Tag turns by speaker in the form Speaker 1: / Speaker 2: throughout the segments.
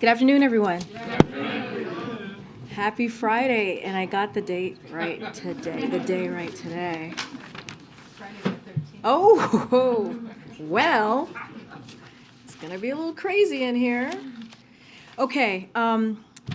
Speaker 1: Good afternoon, everyone. Happy Friday, and I got the date right today, the day right today. Oh, well, it's gonna be a little crazy in here. Okay,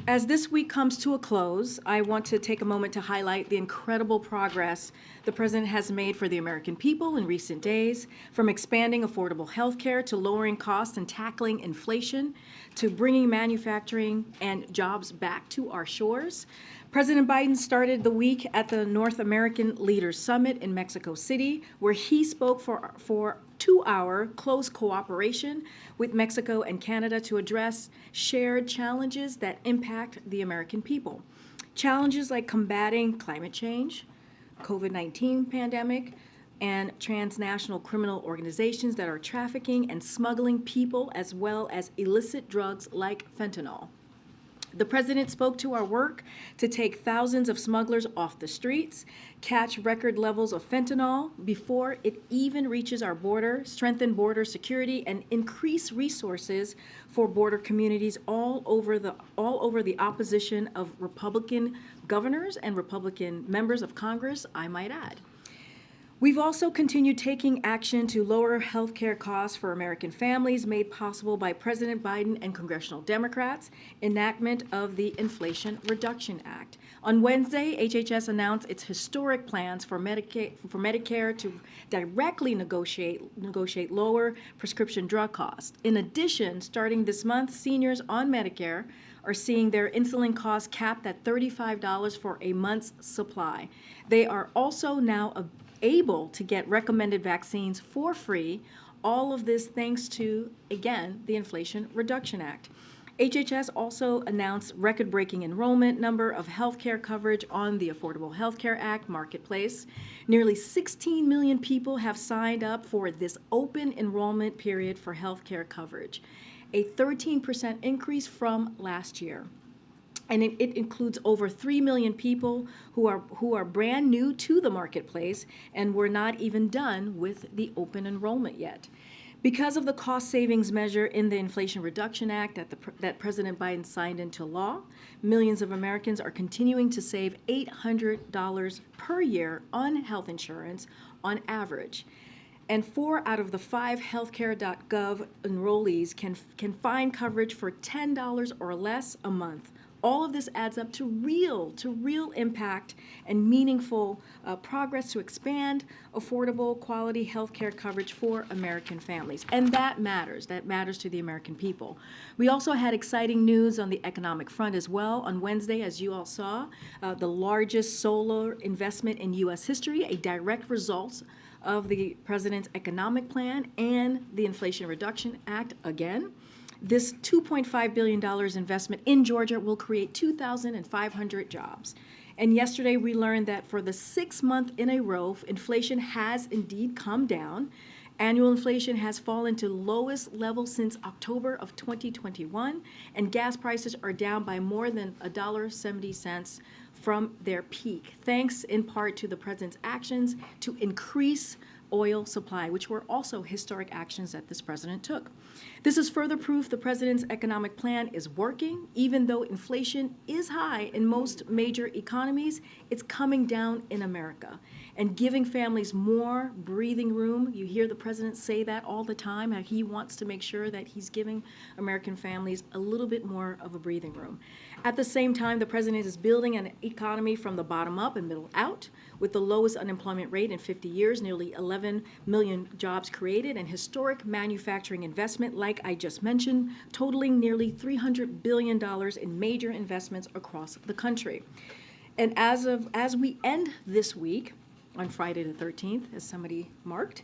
Speaker 1: as this week comes to a close, I want to take a moment to highlight the incredible progress the President has made for the American people in recent days, from expanding affordable health care to lowering costs and tackling inflation, to bringing manufacturing and jobs back to our shores. President Biden started the week at the North American Leaders Summit in Mexico City, where he spoke for 2-hour close cooperation with Mexico and Canada to address shared challenges that impact the American people. Challenges like combating climate change, COVID-19 pandemic, and transnational criminal organizations that are trafficking and smuggling people, as well as illicit drugs like fentanyl. The President spoke to our work to take thousands of smugglers off the streets, catch record levels of fentanyl before it even reaches our border, strengthen border security, and increase resources for border communities all over the opposition of Republican governors and Republican members of Congress, I might add. We've also continued taking action to lower health care costs for American families, made possible by President Biden and congressional Democrats' enactment of the Inflation Reduction Act. On Wednesday, HHS announced its historic plans for Medicare to directly negotiate lower prescription drug costs. In addition, starting this month, seniors on Medicare are seeing their insulin costs capped at $35 for a month's supply. They are also now able to get recommended vaccines for free, all of this thanks to, again, the Inflation Reduction Act. HHS also announced record-breaking enrollment number of healthcare coverage on the Affordable Health Care Act marketplace. Nearly 16 million people have signed up for this open enrollment period for healthcare coverage, a 13% increase from last year. And it includes over 3 million people who are brand new to the marketplace, and we're not even done with the open enrollment yet. Because of the cost savings measure in the Inflation Reduction Act that President Biden signed into law, millions of Americans are continuing to save $800 per year on health insurance on average. And 4 out of the 5 healthcare.gov enrollees can find coverage for $10 or less a month. All of this adds up to real impact and meaningful progress to expand affordable, quality health care coverage for American families. And that matters. That matters to the American people. We also had exciting news on the economic front as well. On Wednesday, as you all saw, the largest solar investment in U.S. history, a direct result of the President's economic plan and the Inflation Reduction Act again. This $2.5 billion investment in Georgia will create 2,500 jobs. And yesterday we learned that for the 6th month in a row, inflation has indeed come down. Annual inflation has fallen to lowest level since October of 2021, and gas prices are down by more than $1.70 from their peak, thanks in part to the President's actions to increase oil supply, which were also historic actions that this president took. This is further proof the president's economic plan is working. Even though inflation is high in most major economies, it's coming down in America and giving families more breathing room. You hear the president say that all the time, how he wants to make sure that he's giving American families a little bit more of a breathing room. At the same time, the president is building an economy from the bottom up and middle out, with the lowest unemployment rate in 50 years, nearly 11 million jobs created, and historic manufacturing investment, like I just mentioned, totaling nearly $300 billion in major investments across the country. And as we end this week, on Friday the 13th, as somebody marked,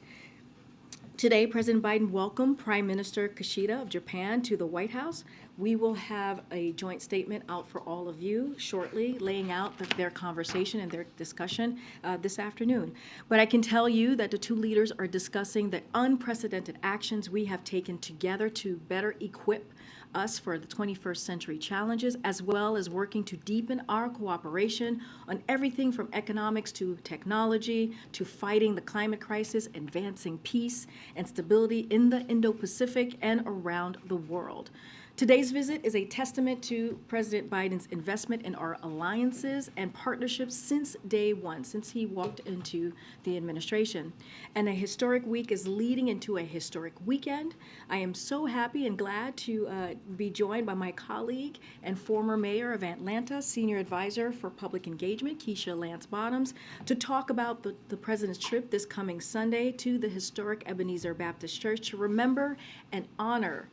Speaker 1: today, President Biden welcomed Prime Minister Kishida of Japan to the White House. We will have a joint statement out for all of you shortly, laying out their conversation and their discussion this afternoon. But I can tell you that the two leaders are discussing the unprecedented actions we have taken together to better equip us for the 21st century challenges, as well as working to deepen our cooperation on everything from economics to technology to fighting the climate crisis, advancing peace and stability in the Indo-Pacific and around the world. Today's visit is a testament to President Biden's investment in our alliances and partnerships since day one, since he walked into the administration. And a historic week is leading into a historic weekend. I am so happy and glad to be joined by my colleague and former mayor of Atlanta, Senior Advisor for Public Engagement, Keisha Lance Bottoms, to talk about the president's trip this coming Sunday to the historic Ebenezer Baptist Church to remember and honor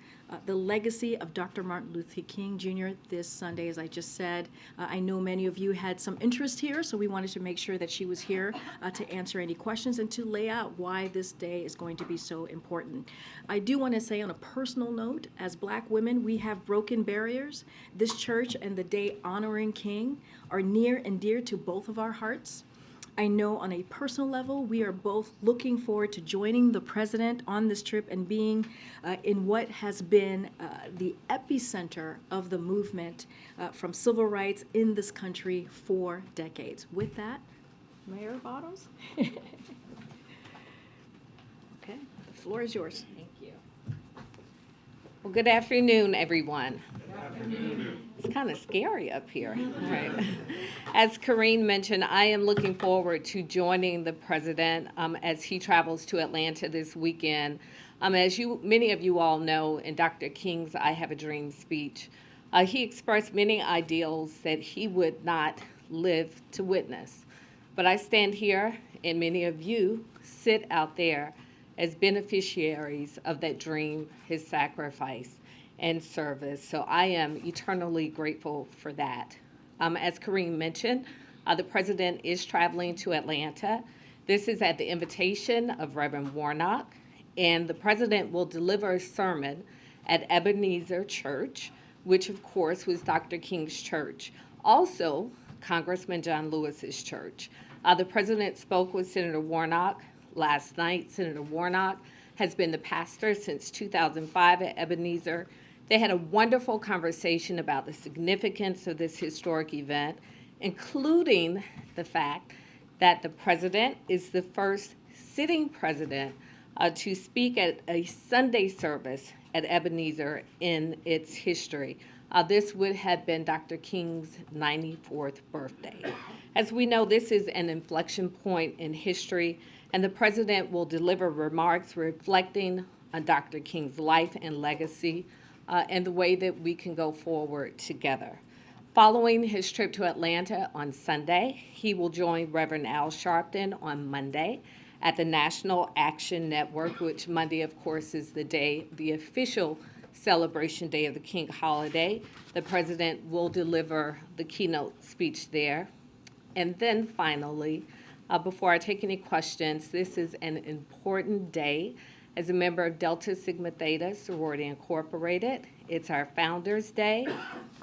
Speaker 1: the legacy of Dr. Martin Luther King Jr. this Sunday, as I just said. I know many of you had some interest here, so we wanted to make sure that she was here to answer any questions and to lay out why this day is going to be so important. I do want to say on a personal note, as Black women, we have broken barriers. This church and the day honoring King are near and dear to both of our hearts. I know on a personal level, we are both looking forward to joining the president on this trip and being in what has been the epicenter of the movement from civil rights in this country for decades. With that, Mayor Bottoms. Okay, the floor is yours.
Speaker 2: Thank you. Well, good afternoon, everyone.
Speaker 3: Good afternoon.
Speaker 2: It's kind of scary up here. All right. As Karine mentioned, I am looking forward to joining the president as he travels to Atlanta this weekend. As many of you all know, in Dr. King's I Have a Dream speech, he expressed many ideals that he would not live to witness. But I stand here, and many of you sit out there as beneficiaries of that dream, his sacrifice and service. So I am eternally grateful for that. As Karine mentioned, the president is traveling to Atlanta. This is at the invitation of Reverend Warnock, and the president will deliver a sermon at Ebenezer Church, which of course was Dr. King's church. Also, Congressman John Lewis's church. The president spoke with Senator Warnock last night. Senator Warnock has been the pastor since 2005 at Ebenezer. They had a wonderful conversation about the significance of this historic event, including the fact that the president is the first sitting president to speak at a Sunday service at Ebenezer in its history. This would have been Dr. King's 94th birthday. As we know, this is an inflection point in history, and the president will deliver remarks reflecting on Dr. King's life and legacy, and the way that we can go forward together. Following his trip to Atlanta on Sunday, he will join Reverend Al Sharpton on Monday at the National Action Network, which Monday, of course, is the official celebration day of the King holiday. The president will deliver the keynote speech there. And then finally, before I take any questions, this is an important day. As a member of Delta Sigma Theta Sorority Incorporated, it's our Founders Day,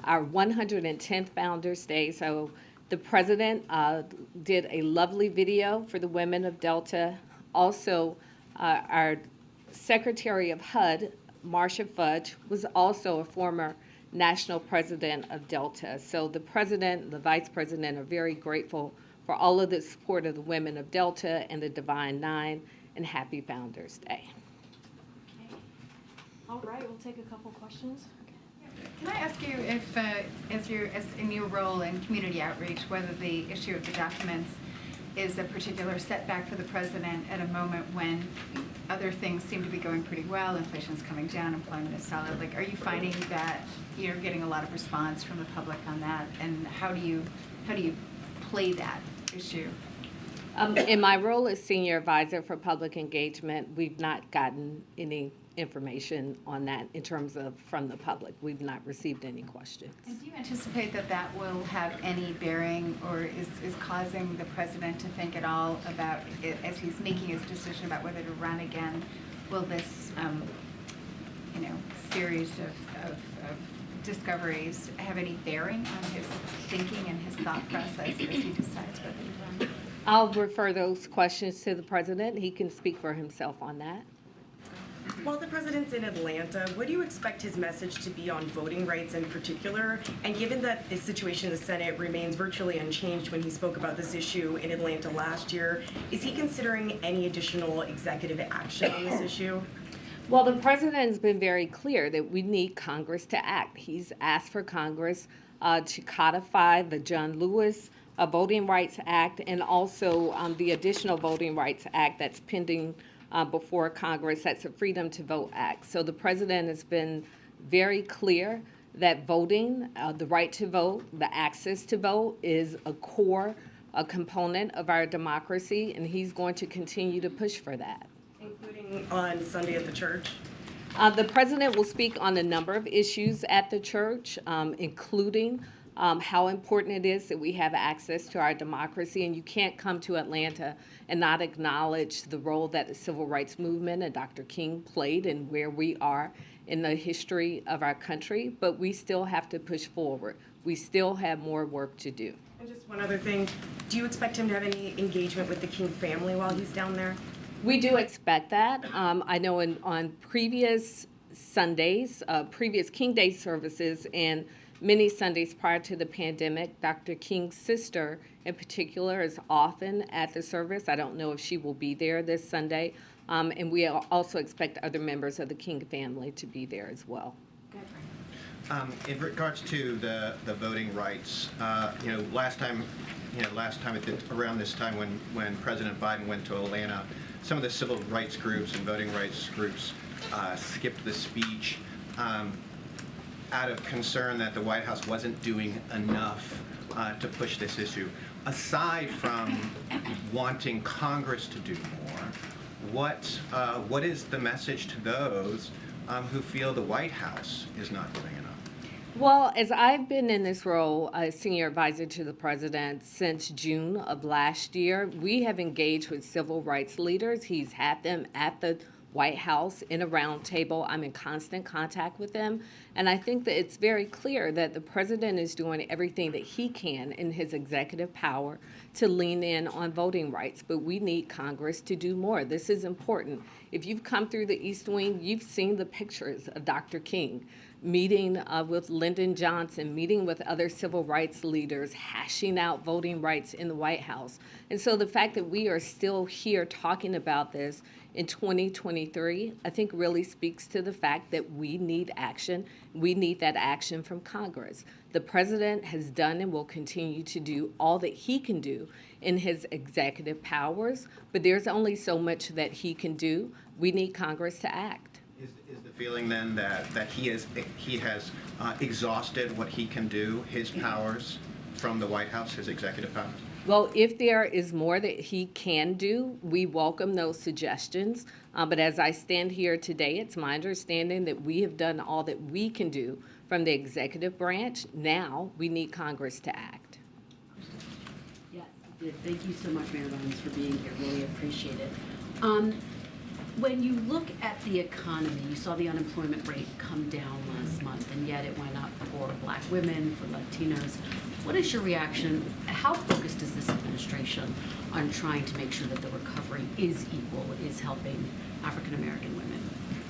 Speaker 2: our 110th Founders Day. So the president did a lovely video for the women of Delta. Also, our Secretary of HUD, Marcia Fudge, was also a former national president of Delta. So the president and the vice president are very grateful for all of the support of the women of Delta and the Divine Nine, and happy Founders Day.
Speaker 1: All right, we'll take a couple questions.
Speaker 4: Can I ask you if, as in your role in community outreach, whether the issue of the documents is a particular setback for the president at a moment when other things seem to be going pretty well, inflation's coming down, employment is solid? Like, are you finding that you're getting a lot of response from the public on that, and how do you play that issue?
Speaker 2: In my role as Senior Advisor for Public Engagement, we've not gotten any information on that in terms of from the public. We've not received any questions.
Speaker 4: And do you anticipate that that will have any bearing, or is causing the president to think at all about it as he's making his decision about whether to run again? Will this, series of discoveries have any bearing on his thinking and his thought process as he decides whether to run?
Speaker 2: I'll refer those questions to the president. He can speak for himself on that.
Speaker 3: While the president's in Atlanta, what do you expect his message to be on voting rights in particular? And given that the situation in the Senate remains virtually unchanged when he spoke about this issue in Atlanta last year, is he considering any additional executive action on this issue?
Speaker 2: Well, the president has been very clear that we need Congress to act. He's asked for Congress to codify the John Lewis Voting Rights Act and also the additional Voting Rights Act that's pending before Congress. That's the Freedom to Vote Act. So the president has been very clear that voting, the right to vote, the access to vote is a core component of our democracy, and he's going to continue to push for that.
Speaker 3: Including on Sunday at the church?
Speaker 2: The president will speak on a number of issues at the church, including how important it is that we have access to our democracy. And you can't come to Atlanta and not acknowledge the role that the civil rights movement and Dr. King played and where we are in the history of our country. But we still have to push forward. We still have more work to do.
Speaker 3: And just one other thing, do you expect him to have any engagement with the King family while he's down there?
Speaker 2: We do expect that. I know on previous Sundays, previous King Day services, and many Sundays prior to the pandemic, Dr. King's sister in particular is often at the service. I don't know if she will be there this Sunday. And we also expect other members of the King family to be there as well.
Speaker 5: In regards to the voting rights, last time around this time when President Biden went to Atlanta, some of the civil rights groups and voting rights groups skipped the speech out of concern that the White House wasn't doing enough to push this issue. Aside from wanting Congress to do more, what is the message to those who feel the White House is not doing enough?
Speaker 2: Well, as I've been in this role as senior advisor to the president since June of last year, we have engaged with civil rights leaders. He's had them at the White House in a round table. I'm in constant contact with them. And I think that it's very clear that the president is doing everything that he can in his executive power to lean in on voting rights. But we need Congress to do more. This is important. If you've come through the East Wing, you've seen the pictures of Dr. King meeting with Lyndon Johnson, meeting with other civil rights leaders, hashing out voting rights in the White House. And so the fact that we are still here talking about this in 2023, I think really speaks to the fact that we need action. We need that action from Congress. The president has done and will continue to do all that he can do in his executive powers, but there's only so much that he can do. We need Congress to act.
Speaker 5: Is the feeling then that he has exhausted what he can do, his powers from the White House, his executive powers?
Speaker 2: Well, if there is more that he can do, we welcome those suggestions. But as I stand here today, it's my understanding that we have done all that we can do from the executive branch. Now we need Congress to act.
Speaker 6: Yes, thank you so much, Mayor Lyons, for being here. Really appreciate it. When you look at the economy, you saw the unemployment rate come down last month, and yet it went up for Black women, for Latinos. What is your reaction? How focused is this administration on trying to make sure that the recovery is equal, is helping African American women?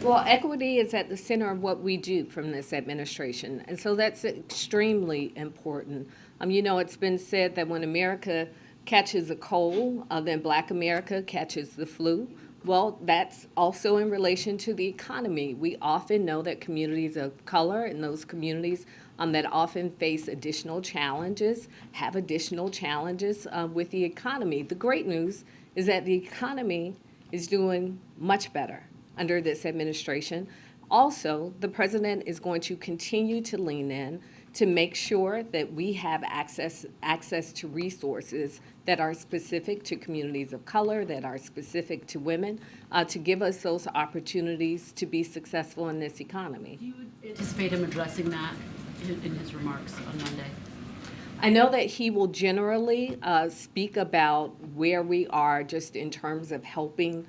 Speaker 2: Well, equity is at the center of what we do from this administration, and so that's extremely important. It's been said that when America catches a cold, then Black America catches the flu. Well, that's also in relation to the economy. We often know that communities of color and those communities that often face additional challenges have additional challenges with the economy. The great news is that the economy is doing much better under this administration. Also, the president is going to continue to lean in to make sure that we have access to resources that are specific to communities of color, that are specific to women, to give us those opportunities to be successful in this economy.
Speaker 6: Do you anticipate him addressing that in his remarks on Monday?
Speaker 2: I know that he will generally speak about where we are just in terms of helping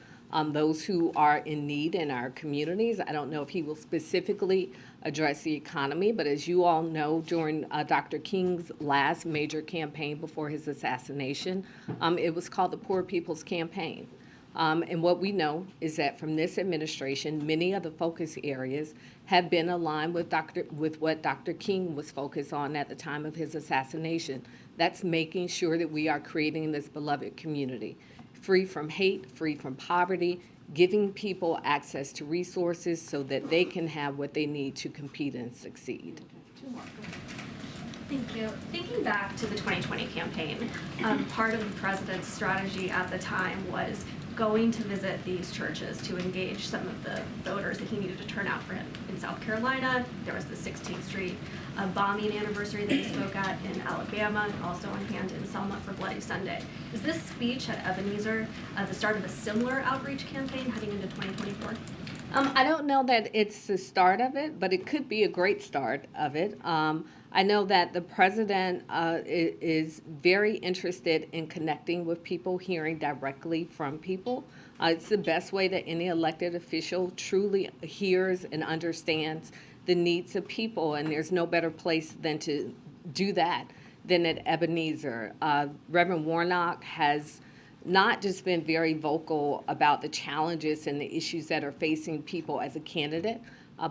Speaker 2: those who are in need in our communities. I don't know if he will specifically address the economy, but as you all know, during Dr. King's last major campaign before his assassination, it was called the Poor People's Campaign. And what we know is that from this administration, many of the focus areas have been aligned with what Dr. King was focused on at the time of his assassination. That's making sure that we are creating this beloved community, free from hate, free from poverty, giving people access to resources so that they can have what they need to compete and succeed.
Speaker 7: Thank you. Thinking back to the 2020 campaign, part of the president's strategy at the time was going to visit these churches to engage some of the voters that he needed to turn out for him. In South Carolina, there was the 16th Street bombing anniversary that he spoke at in Alabama, and also on hand in Selma for Bloody Sunday. Is this speech at Ebenezer the start of a similar outreach campaign heading into 2024?
Speaker 2: I don't know that it's the start of it, but it could be a great start of it. I know that the president is very interested in connecting with people, hearing directly from people. It's the best way that any elected official truly hears and understands the needs of people, and there's no better place than to do that than at Ebenezer. Reverend Warnock has not just been very vocal about the challenges and the issues that are facing people as a candidate,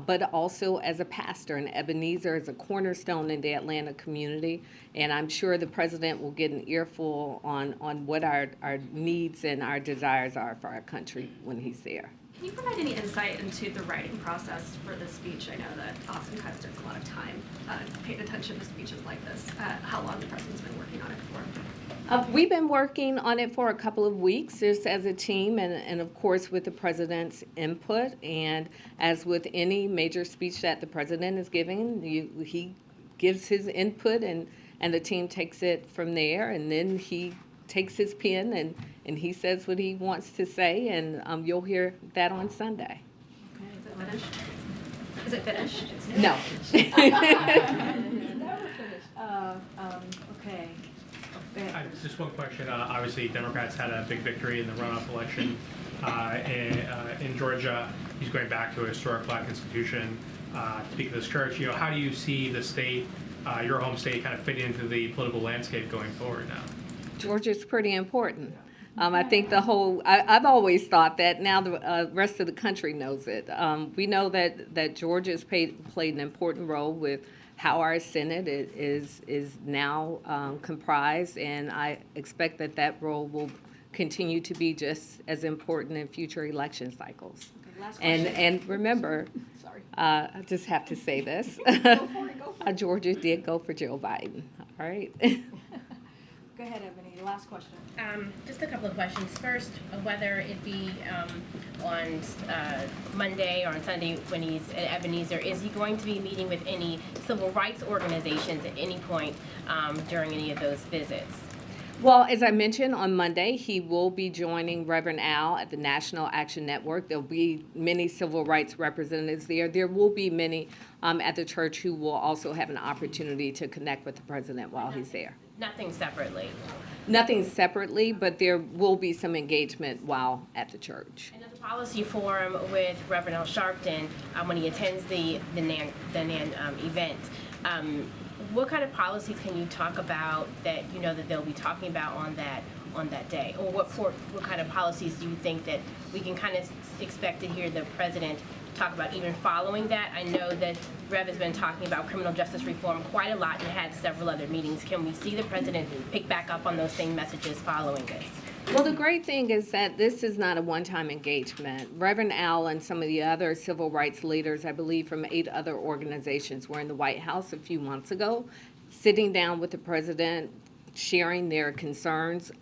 Speaker 2: but also as a pastor. And Ebenezer is a cornerstone in the Atlanta community, and I'm sure the president will get an earful on what our needs and our desires are for our country when he's there.
Speaker 7: Can you provide any insight into the writing process for this speech? I know that oftentimes there's a lot of time paid attention to speeches like this. How long the president's been working on it for?
Speaker 2: We've been working on it for a couple of weeks just as a team, and of course with the president's input. And as with any major speech that the president is giving, he gives his input, and the team takes it from there, and then he takes his pen and he says what he wants to say, and you'll hear that on Sunday.
Speaker 7: Okay, is it finished?
Speaker 2: No.
Speaker 1: It's never finished. Okay.
Speaker 8: Just one question. Obviously, Democrats had a big victory in the runoff election in Georgia. He's going back to a historic Black institution to speak of this church. You know, how do you see the state, your home state, kind of fitting into the political landscape going forward now?
Speaker 2: Georgia's pretty important. I think I've always thought that. Now the rest of the country knows it. We know that Georgia's played an important role with how our Senate is now comprised, and I expect that role will continue to be just as important in future election cycles.
Speaker 1: Okay, last question.
Speaker 2: And remember,
Speaker 1: Sorry.
Speaker 2: I just have to say this,
Speaker 1: Go for it.
Speaker 2: Georgia did go for Joe Biden, all right?
Speaker 1: Go ahead, Ebony. Last question.
Speaker 9: Just a couple of questions. First, whether it be on Monday or on Sunday when he's at Ebenezer, is he going to be meeting with any civil rights organizations at any point during any of those visits?
Speaker 2: Well, as I mentioned, on Monday, he will be joining Reverend Al at the National Action Network. There'll be many civil rights representatives there. There will be many at the church who will also have an opportunity to connect with the president while he's there.
Speaker 9: Nothing separately.
Speaker 2: Nothing separately, but there will be some engagement while at the church.
Speaker 9: And at the policy forum with Reverend Al Sharpton, when he attends the NAN event, what kind of policies can you talk about that you know that they'll be talking about on that day? Or what kind of policies do you think that we can kind of expect to hear the president talk about even following that? I know that Rev has been talking about criminal justice reform quite a lot and had several other meetings. Can we see the president pick back up on those same messages following this?
Speaker 2: Well, the great thing is that this is not a one-time engagement. Reverend Al and some of the other civil rights leaders, I believe from 8 other organizations, were in the White House a few months ago, sitting down with the president, sharing their concerns.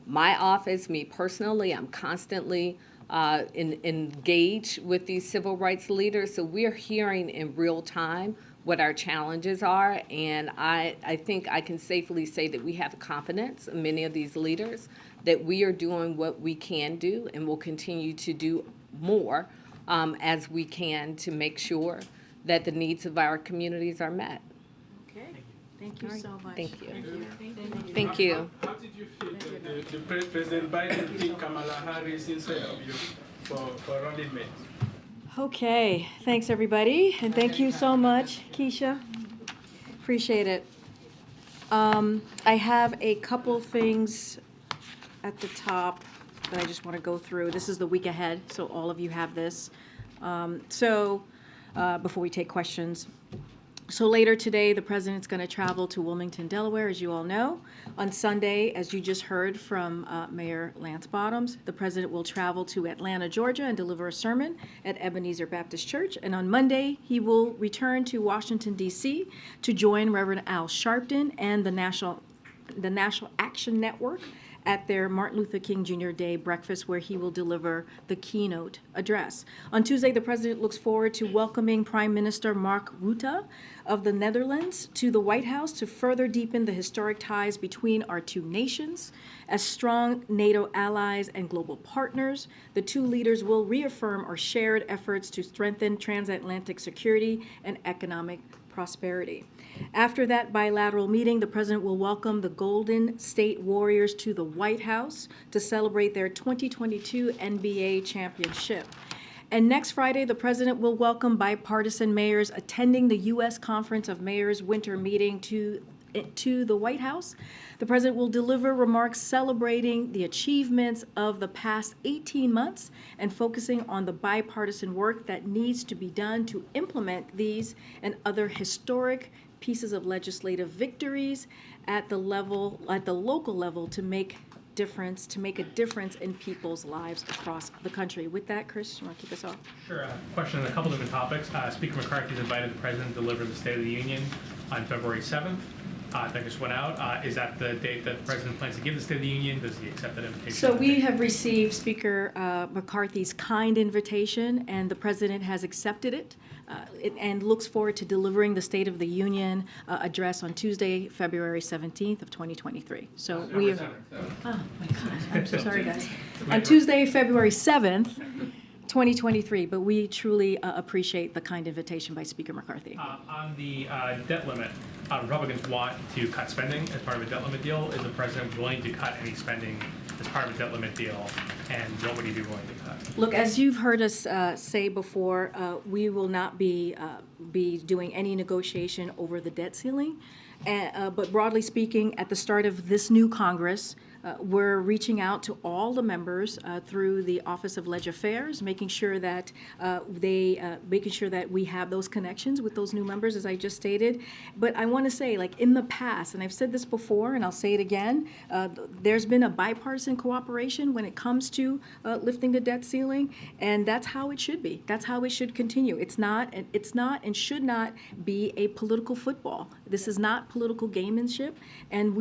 Speaker 2: My office, me personally, I'm constantly engaged with these civil rights leaders, so we're hearing in real time what our challenges are, and I think I can safely say that we have confidence in many of these leaders that we are doing what we can do and will continue to do more as we can to make sure that the needs of our communities are met.
Speaker 1: Okay. Thank you so much.
Speaker 2: Thank you.
Speaker 1: Thank you.
Speaker 2: Thank you.
Speaker 10: How did you feel the President Biden picked Kamala Harris instead of you for running mate?
Speaker 1: Okay, thanks everybody, and thank you so much, Keisha. Appreciate it. I have a couple things at the top. that I just want to go through. This is the week ahead, so all of you have this. Before we take questions. So later today, the president's going to travel to Wilmington, Delaware, as you all know. On Sunday, as you just heard from Mayor Lance Bottoms, the president will travel to Atlanta, Georgia, and deliver a sermon at Ebenezer Baptist Church. And on Monday, he will return to Washington, D.C. to join Reverend Al Sharpton and the National Action Network at their Martin Luther King Jr. Day breakfast, where he will deliver the keynote address. On Tuesday, the president looks forward to welcoming Prime Minister Mark Rutte of the Netherlands to the White House to further deepen the historic ties between our two nations. As strong NATO allies and global partners, the two leaders will reaffirm our shared efforts to strengthen transatlantic security and economic prosperity. After that bilateral meeting, the president will welcome the Golden State Warriors to the White House to celebrate their 2022 NBA championship. And next Friday, the president will welcome bipartisan mayors attending the U.S. Conference of Mayors winter meeting to the White House. The president will deliver remarks celebrating the achievements of the past 18 months and focusing on the bipartisan work that needs to be done to implement these and other historic pieces of legislative victories at the local level to make a difference in people's lives across the country. With that, Chris, you want to kick us off?
Speaker 8: Sure. Question on a couple different topics. Speaker McCarthy has invited the president to deliver the State of the Union on February 7th. That just went out. Is that the date that the president plans to give the State of the Union? Does he accept that invitation?
Speaker 1: So we have received Speaker McCarthy's kind invitation, and the president has accepted it and looks forward to delivering the State of the Union address on Tuesday, February 17th of 2023. So we are. Oh my God! I'm so sorry, guys. On Tuesday, February 7th. 2023, but we truly appreciate the kind invitation by Speaker McCarthy.
Speaker 8: On the debt limit, Republicans want to cut spending as part of a debt limit deal. Is the president willing to cut any spending as part of a debt limit deal, and what would he be willing to cut?
Speaker 1: Look, as you've heard us say before, we will not be doing any negotiation over the debt ceiling. But broadly speaking, at the start of this new Congress, we're reaching out to all the members through the Office of Leg Affairs, making sure that we have those connections with those new members, as I just stated. But I want to say, like in the past, and I've said this before, and I'll say it again, there's been a bipartisan cooperation when it comes to lifting the debt ceiling, and that's how it should be. That's how it should continue. It's not and should not be a political football. This is not political gamemanship, and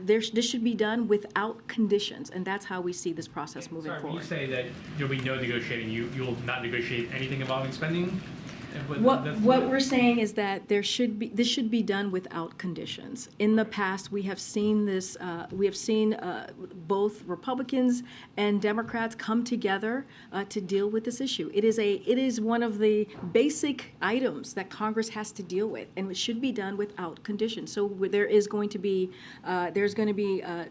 Speaker 1: this should be done without conditions, and that's how we see this process moving forward.
Speaker 8: When you say that there'll be no negotiating, you will not negotiate anything involving spending?
Speaker 1: What we're saying is that this should be done without conditions. In the past, we have seen this. We have seen both Republicans and Democrats come together to deal with this issue. It is one of the basic items that Congress has to deal with, and it should be done without conditions. So there's going to be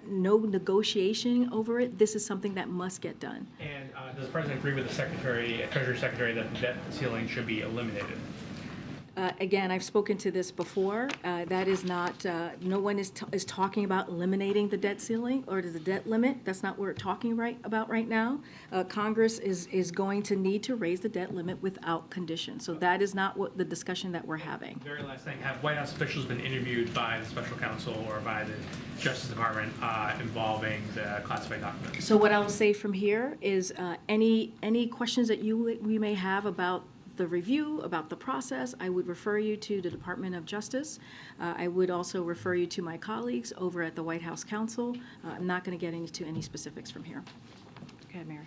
Speaker 1: no negotiation over it. This is something that must get done.
Speaker 8: And does the president agree with the Treasury Secretary, that the debt ceiling should be eliminated?
Speaker 1: Again, I've spoken to this before. That is not, no one is talking about eliminating the debt ceiling or the debt limit. That's not what we're talking about right now. Congress is going to need to raise the debt limit without conditions. So that is not what the discussion that we're having.
Speaker 8: Very last thing, have White House officials been interviewed by the special counsel or by the Justice Department involving the classified documents?
Speaker 1: So what I'll say from here is any questions that we may have about the review, about the process, I would refer you to the Department of Justice. I would also refer you to my colleagues over at the White House Counsel. I'm not going to get into any specifics from here. Go ahead, Mary.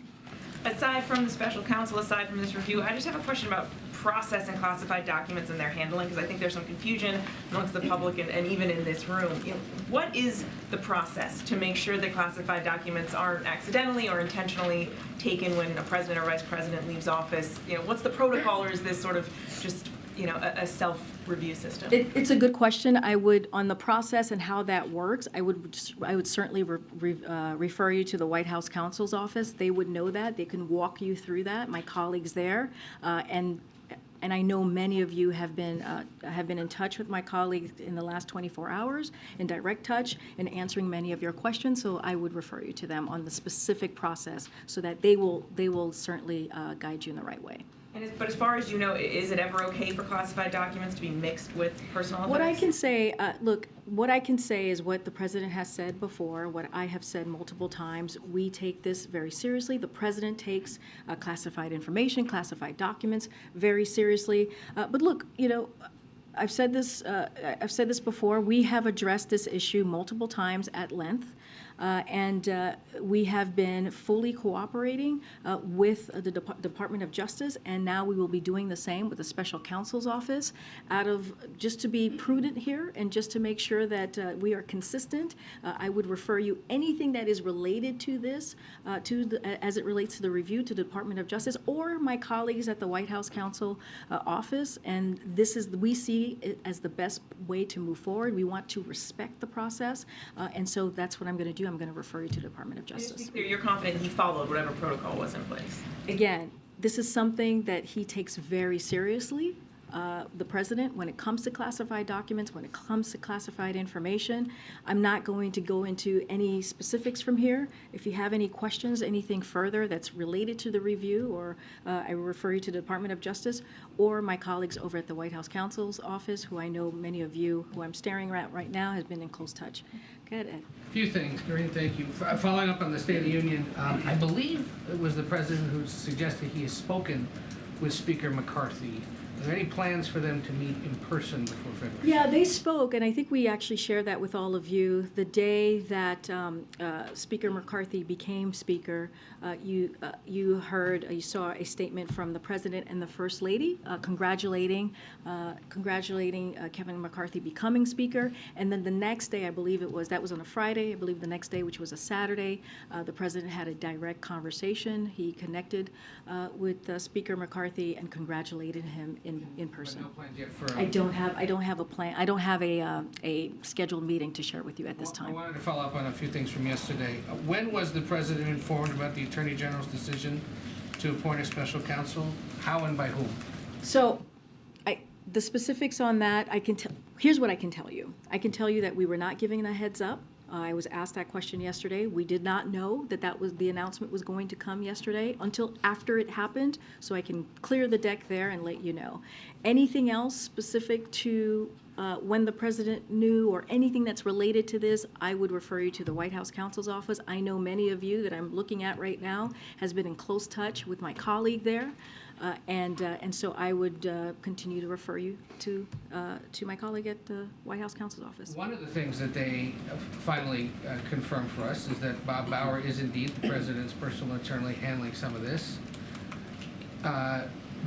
Speaker 11: Aside from the special counsel, aside from this review, I just have a question about processing classified documents and their handling, because I think there's some confusion amongst the public and even in this room. What is the process to make sure that classified documents aren't accidentally or intentionally taken when a president or vice president leaves office? What's the protocol, or is this sort of just a self-review system?
Speaker 1: It's a good question. I would, on the process and how that works, I would certainly refer you to the White House Counsel's office. They would know that. They can walk you through that. My colleagues there, and And I know many of you have been in touch with my colleagues in the last 24 hours, in direct touch, and answering many of your questions. So I would refer you to them on the specific process so that they will certainly guide you in the right way.
Speaker 11: But as far as you know, is it ever okay for classified documents to be mixed with personal effects?
Speaker 1: What I can say, what I can say is what the president has said before, what I have said multiple times. We take this very seriously. The president takes classified information, classified documents very seriously. But look, I've said this before. We have addressed this issue multiple times at length. And we have been fully cooperating with the Department of Justice, and now we will be doing the same with the Special Counsel's Office, just to be prudent here and just to make sure that we are consistent. I would refer you anything that is related to this, as it relates to the review, to the Department of Justice or my colleagues at the White House Counsel Office. And we see it as the best way to move forward. We want to respect the process, and so that's what I'm going to do. I'm going to refer you to the Department of
Speaker 11: Just to
Speaker 1: Justice.
Speaker 11: be clear, you're confident he followed whatever protocol was in place?
Speaker 1: Again, this is something that he takes very seriously, the president, when it comes to classified documents, when it comes to classified information. I'm not going to go into any specifics from here. If you have any questions, anything further that's related to the review, or I will refer you to the Department of Justice or my colleagues over at the White House Counsel's Office, who I know many of you who I'm staring at right now has been in close touch. Go ahead, Ed.
Speaker 12: A few things, Karine, thank you. Following up on the State of the Union, I believe it was the president who suggested he has spoken with Speaker McCarthy. Are there any plans for them to meet in person before February?
Speaker 1: Yeah, they spoke, and I think we actually shared that with all of you. The day that Speaker McCarthy became Speaker, you saw a statement from the President and the First Lady congratulating Kevin McCarthy becoming Speaker. And then the next day, I believe that was on a Friday, I believe the next day, which was a Saturday, the President had a direct conversation. He connected with Speaker McCarthy and congratulated him in person.
Speaker 12: But no plans yet for
Speaker 1: I don't have a plan. I don't have a scheduled meeting to share with you at this
Speaker 12: I
Speaker 1: time.
Speaker 12: wanted to follow up on a few things from yesterday. When was the president informed about the Attorney General's decision to appoint a special counsel? How and by whom?
Speaker 1: So, the specifics on that, here's what I can tell you. I can tell you that we were not giving a heads up. I was asked that question yesterday. We did not know that the announcement was going to come yesterday until after it happened, so I can clear the deck there and let you know. Anything else specific to when the president knew or anything that's related to this, I would refer you to the White House Counsel's Office. I know many of you that I'm looking at right now has been in close touch with my colleague there. And so I would continue to refer you to my colleague at the White House Counsel's Office.
Speaker 12: One of the things that they finally confirmed for us is that Bob Bauer is indeed the president's personal attorney handling some of this.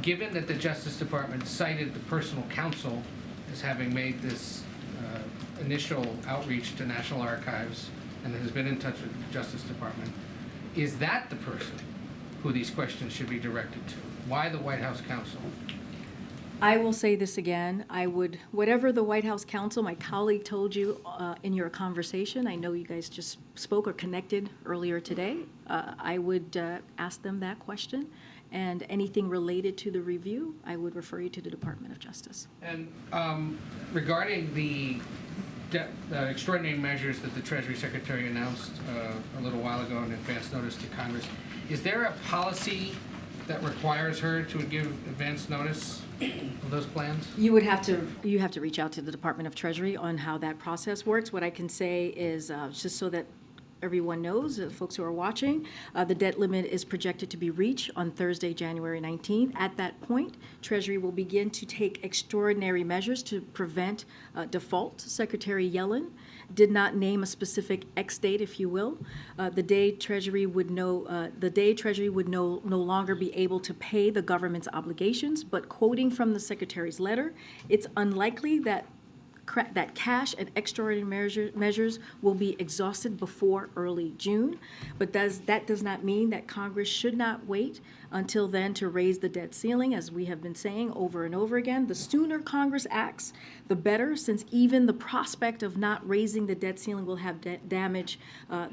Speaker 12: Given that the Justice Department cited the personal counsel as having made this initial outreach to National Archives and has been in touch with the Justice Department, is that the person who these questions should be directed to? Why the White House Counsel?
Speaker 1: I will say this again. Whatever the White House Counsel, my colleague told you in your conversation, I know you guys just spoke or connected earlier today, I would ask them that question. And anything related to the review, I would refer you to the Department of Justice.
Speaker 12: And regarding the extraordinary measures that the Treasury Secretary announced a little while ago in advance notice to Congress, is there a policy that requires her to give advance notice of those plans? You
Speaker 1: have to reach out to the Department of Treasury on how that process works. What I can say is just so that everyone knows, folks who are watching, the debt limit is projected to be reached on Thursday, January 19th. At that point, Treasury will begin to take extraordinary measures to prevent default. Secretary Yellen did not name a specific X date, if you will. The day Treasury would no longer be able to pay the government's obligations, but quoting from the Secretary's letter, it's unlikely that cash and extraordinary measures will be exhausted before early June. But that does not mean that Congress should not wait until then to raise the debt ceiling, as we have been saying over and over again. The sooner Congress acts, the better, since even the prospect of not raising the debt ceiling will have damage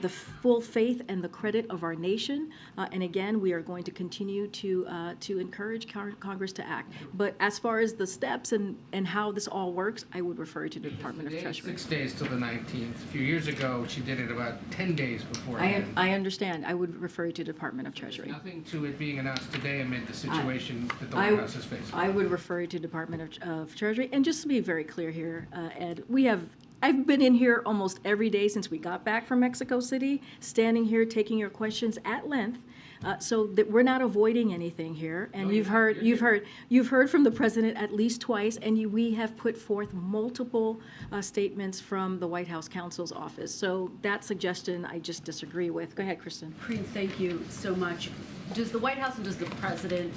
Speaker 1: the full faith and the credit of our nation. And again, we are going to continue to encourage Congress to act. But as far as the steps and how this all works, I would refer to the Department of
Speaker 12: Today,
Speaker 1: Treasury.
Speaker 12: 6 days till the 19th. A few years ago, she did it about 10 days beforehand.
Speaker 1: I understand. I would refer you to the Department of Treasury.
Speaker 12: Nothing to it being announced today amid the situation that the
Speaker 1: I-
Speaker 12: White House is facing.
Speaker 1: I would refer you to Department of Treasury. And just to be very clear here, Ed, I've been in here almost every day since we got back from Mexico City, standing here taking your questions at length. So that we're not avoiding anything here. And
Speaker 12: No,
Speaker 1: you've heard from the president at least twice, and we have put forth multiple statements from the White House counsel's office. So that suggestion I just disagree with. Go ahead, Kristen.
Speaker 6: Karine, thank you so much. Does the White House and does the president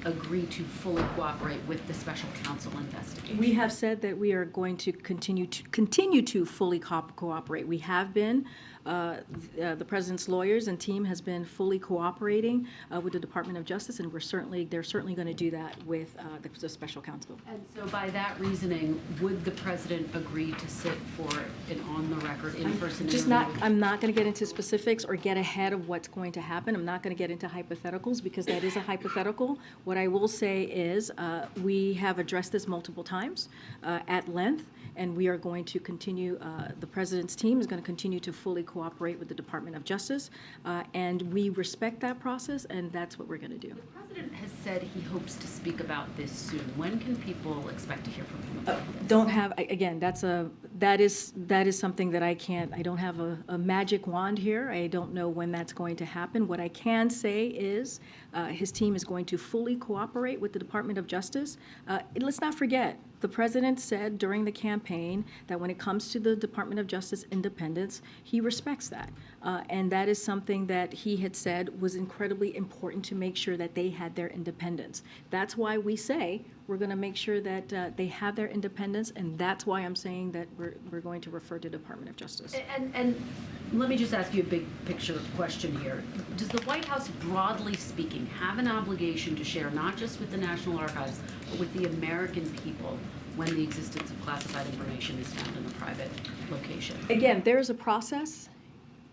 Speaker 6: agree to fully cooperate with the special counsel investigation?
Speaker 1: We have said that we are going to continue to fully cooperate. We have been. The president's lawyers and team has been fully cooperating with the Department of Justice, and they're certainly going to do that with the special counsel.
Speaker 6: And so by that reasoning, would the president agree to sit for an on-the-record, in-person interview?
Speaker 1: I'm not going to get into specifics or get ahead of what's going to happen. I'm not going to get into hypotheticals because that is a hypothetical. What I will say is we have addressed this multiple times at length, and we are going to continue, the president's team is going to continue to fully cooperate with the Department of Justice, and we respect that process, and that's what we're going to do.
Speaker 6: The president has said he hopes to speak about this soon. When can people expect to hear from him about this?
Speaker 1: Don't have, again, that is something that I don't have a magic wand here. I don't know when that's going to happen. What I can say is his team is going to fully cooperate with the Department of Justice. Let's not forget, the president said during the campaign that when it comes to the Department of Justice independence, he respects that. And that is something that he had said was incredibly important to make sure that they had their independence. That's why we say we're going to make sure that they have their independence, and that's why I'm saying that we're going to refer to Department of Justice.
Speaker 6: And let me just ask you a big picture question here. Does the White House, broadly speaking, have an obligation to share not just with the National Archives, but with the American people when the existence of classified information is found in a private location?
Speaker 1: Again, there's a process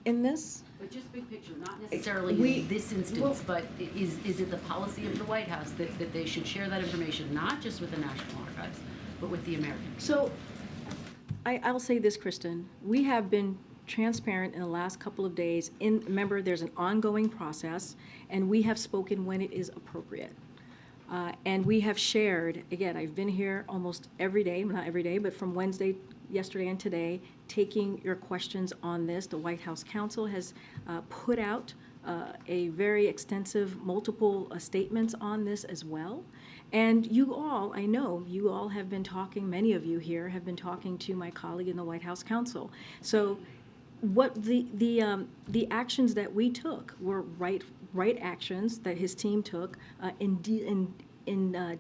Speaker 1: in this.
Speaker 6: But just big picture, not necessarily in this instance, but is it the policy of the White House that they should share that information, not just with the National Archives, but with the American people?
Speaker 1: So I'll say this, Kristen. We have been transparent in the last couple of days. Remember, there's an ongoing process, and we have spoken when it is appropriate. And we have shared, again, I've been here almost every day, not every day, but from Wednesday, yesterday and today, taking your questions on this. The White House counsel has put out a very extensive, multiple statements on this as well. And you all, I know, you all have been talking, many of you here have been talking to my colleague in the White House counsel. So what the actions that we took were right actions that his team took in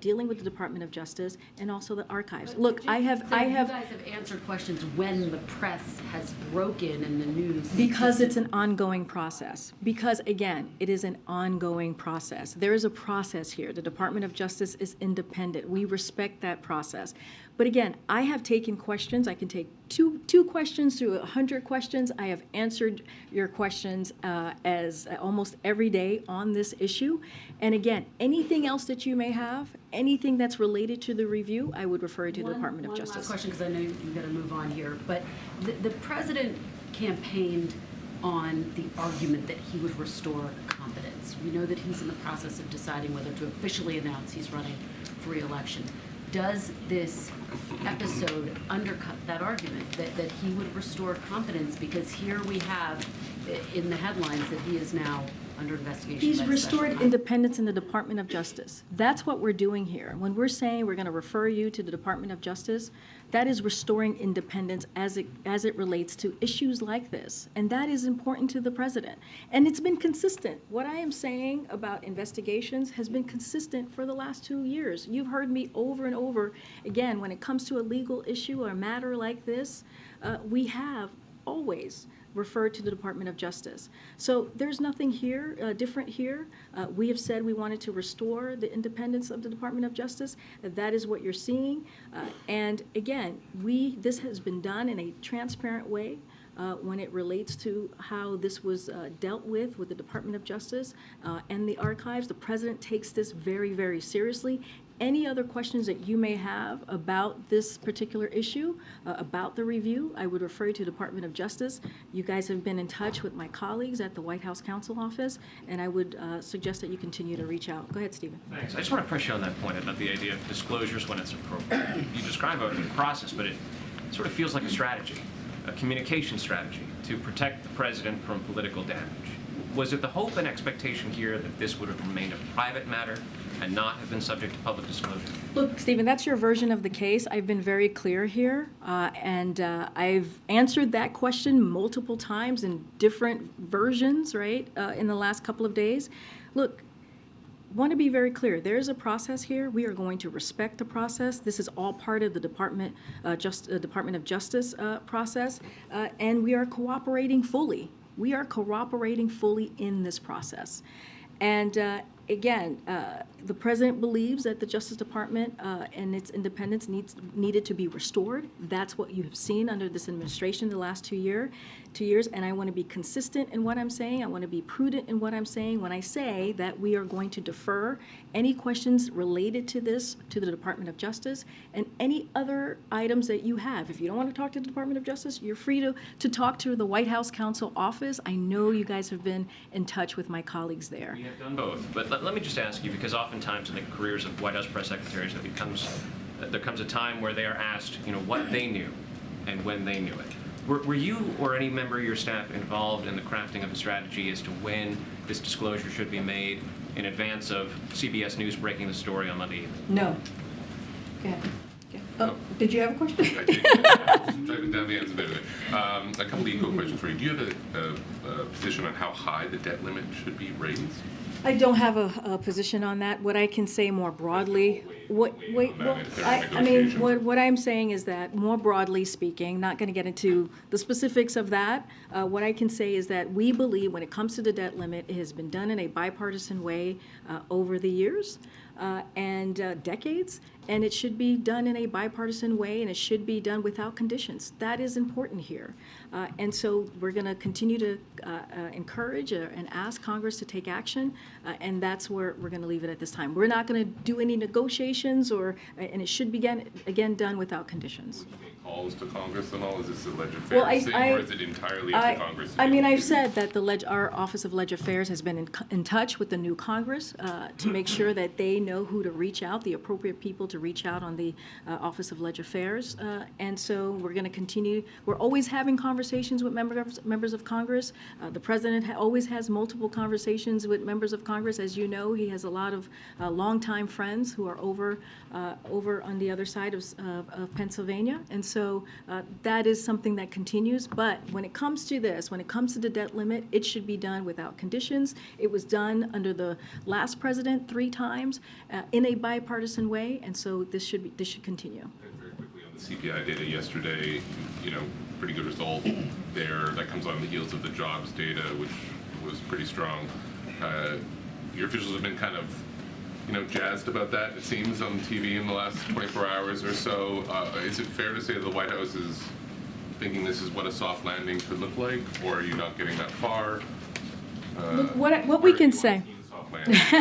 Speaker 1: dealing with the Department of Justice and also the archives. Look,
Speaker 6: You guys have answered questions when the press has broken in the news.
Speaker 1: Because it's an ongoing process. Because, again, it is an ongoing process. There is a process here. The Department of Justice is independent. We respect that process. But again, I have taken questions. I can take two questions to 100 questions. I have answered your questions as almost every day on this issue. And again, anything else that you may have, anything that's related to the review, I would refer you to the Department of Justice.
Speaker 6: One last question, because I know you've got to move on here. But the president campaigned on the argument that he would restore confidence. We know that he's in the process of deciding whether to officially announce he's running for re-election. Does this episode undercut that argument, that he would restore confidence? Because here we have in the headlines that he is now under investigation.
Speaker 1: He's
Speaker 6: by the
Speaker 1: restored
Speaker 6: special
Speaker 1: independence in the Department of Justice. That's what we're doing here. When we're saying we're going to refer you to the Department of Justice, that is restoring independence as it relates to issues like this. And that is important to the president. And it's been consistent. What I am saying about investigations has been consistent for the last 2 years. You've heard me over and over. Again, when it comes to a legal issue or a matter like this, we have always referred to the Department of Justice. So there's nothing here, different here. We have said we wanted to restore the independence of the Department of Justice. That is what you're seeing. And again, this has been done in a transparent way. When it relates to how this was dealt with the Department of Justice and the archives. The president takes this very, very seriously. Any other questions that you may have about this particular issue, about the review, I would refer you to the Department of Justice. You guys have been in touch with my colleagues at the White House Counsel Office, and I would suggest that you continue to reach out. Go ahead, Stephen.
Speaker 13: Thanks. I just want to press you on that point about the idea of disclosures when it's appropriate. You describe a process, but it sort of feels like a strategy. A communication strategy to protect the president from political damage. Was it the hope and expectation here that this would have remained a private matter and not have been subject to public disclosure?
Speaker 1: Look, Stephen, that's your version of the case. I've been very clear here, and I've answered that question multiple times in different versions, right, in the last couple of days. Look, want to be very clear. There's a process here. We are going to respect the process. This is all part of the Department of Justice process, and we are cooperating fully. We are cooperating fully in this process. And again, the president believes that the Justice Department and its independence needed to be restored. That's what you have seen under this administration the last 2 years, and I want to be consistent in what I'm saying. I want to be prudent in what I'm saying when I say that we are going to defer any questions related to this to the Department of Justice and any other items that you have. If you don't want to talk to the Department of Justice, you're free to talk to the White House Counsel Office. I know you guys have been in touch with my colleagues there.
Speaker 13: We have done both, but let me just ask you, because oftentimes in the careers of White House press secretaries, there comes a time where they are asked, what they knew and when they knew it. Were you or any member of your staff involved in the crafting of a strategy as to when this disclosure should be made in advance of CBS News breaking the story on Monday evening?
Speaker 1: No. Go ahead. Oh, did you have a question?
Speaker 14: I did. Driving down the ends of it. A couple of eco questions for you. Do you have a position on how high the debt limit should be raised?
Speaker 1: I don't have a position on that. What I can say more broadly, what I'm saying is that more broadly speaking, not going to get into the specifics of that. What I can say is that we believe when it comes to the debt limit, it has been done in a bipartisan way over the years and decades, and it should be done in a bipartisan way, and it should be done without conditions. That is important here. And so we're going to continue to encourage and ask Congress to take action, and that's where we're going to leave it at this time. We're not going to do any negotiations, and it should be, again, done without conditions.
Speaker 14: Would you make calls to Congress and all? Is this a Ledge Affairs thing, or is it entirely up to Congress?
Speaker 1: I've said that our Office of Ledge Affairs has been in touch with the new Congress to make sure that they know who to reach out, the appropriate people to reach out on the Office of Ledge Affairs. And so we're going to continue. We're always having conversations with members of Congress. The president always has multiple conversations with members of Congress. As you know, he has a lot of longtime friends who are over on the other side of Pennsylvania. And so that is something that continues. But when it comes to this, when it comes to the debt limit, it should be done without conditions. It was done under the last president 3 times in a bipartisan way, and so this should continue.
Speaker 14: And very quickly on the CPI data yesterday, pretty good result there. That comes on the heels of the jobs data, which was pretty strong. Your officials have been kind of, jazzed about that, it seems, on TV in the last 24 hours or so. Is it fair to say that the White House is thinking this is what a soft landing could look like, or are you not getting that far?
Speaker 1: Look, what we can say.